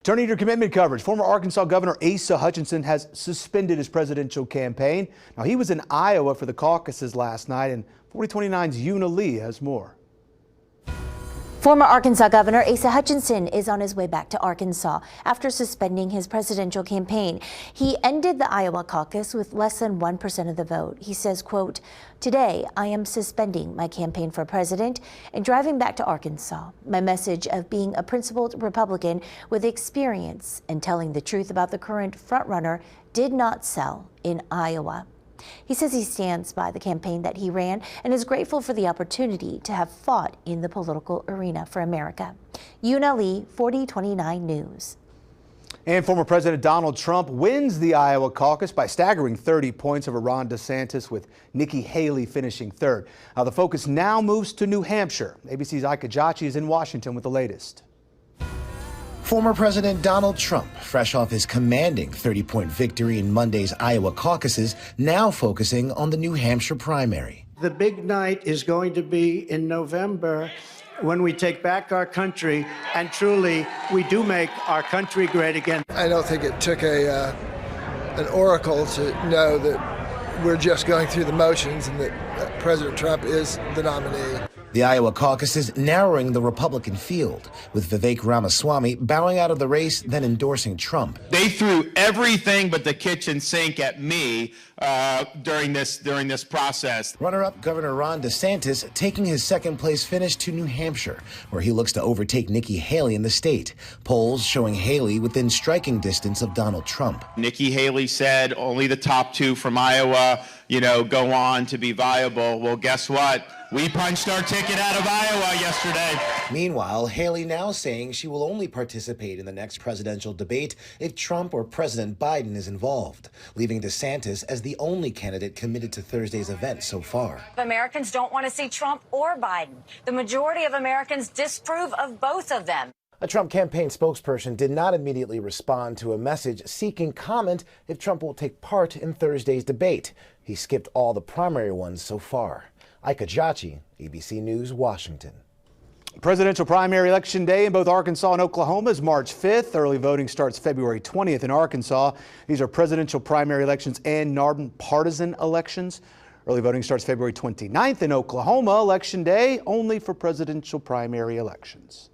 Turning to your commitment coverage, former Arkansas Governor Asa Hutchinson has suspended his presidential campaign. Now, he was in Iowa for the caucuses last night, and 4029's Una Lee has more. Former Arkansas Governor Asa Hutchinson is on his way back to Arkansas after suspending his presidential campaign. He ended the Iowa caucus with less than 1% of the vote. He says, quote, "Today, I am suspending my campaign for president and driving back to Arkansas. My message of being a principled Republican with experience and telling the truth about the current frontrunner did not sell in Iowa." He says he stands by the campaign that he ran and is grateful for the opportunity to have fought in the political arena for America. Una Lee, 4029 News. And former President Donald Trump wins the Iowa caucus by staggering 30 points over Ron DeSantis, with Nikki Haley finishing third. The focus now moves to New Hampshire. ABC's Ika Jachi is in Washington with the latest. Former President Donald Trump, fresh off his commanding 30-point victory in Monday's Iowa caucuses, now focusing on the New Hampshire primary. The big night is going to be in November, when we take back our country, and truly, we do make our country great again. I don't think it took an oracle to know that we're just going through the motions and that President Trump is the nominee. The Iowa caucuses narrowing the Republican field, with Vivek Ramaswamy bowing out of the race, then endorsing Trump. They threw everything but the kitchen sink at me during this process. Runner-up Governor Ron DeSantis taking his second-place finish to New Hampshire, where he looks to overtake Nikki Haley in the state. Polls showing Haley within striking distance of Donald Trump. Nikki Haley said only the top two from Iowa, go on to be viable. Well, guess what? We punched our ticket out of Iowa yesterday. Meanwhile, Haley now saying she will only participate in the next presidential debate if Trump or President Biden is involved, leaving DeSantis as the only candidate committed to Thursday's event so far. Americans don't want to see Trump or Biden. The majority of Americans disapprove of both of them. A Trump campaign spokesperson did not immediately respond to a message seeking comment if Trump will take part in Thursday's debate. He skipped all the primary ones so far. Ika Jachi, ABC News, Washington. Presidential primary election day in both Arkansas and Oklahoma is March 5th. Early voting starts February 20th in Arkansas. These are presidential primary elections and nonpartisan elections. Early voting starts February 29th in Oklahoma. Election day only for presidential primary elections.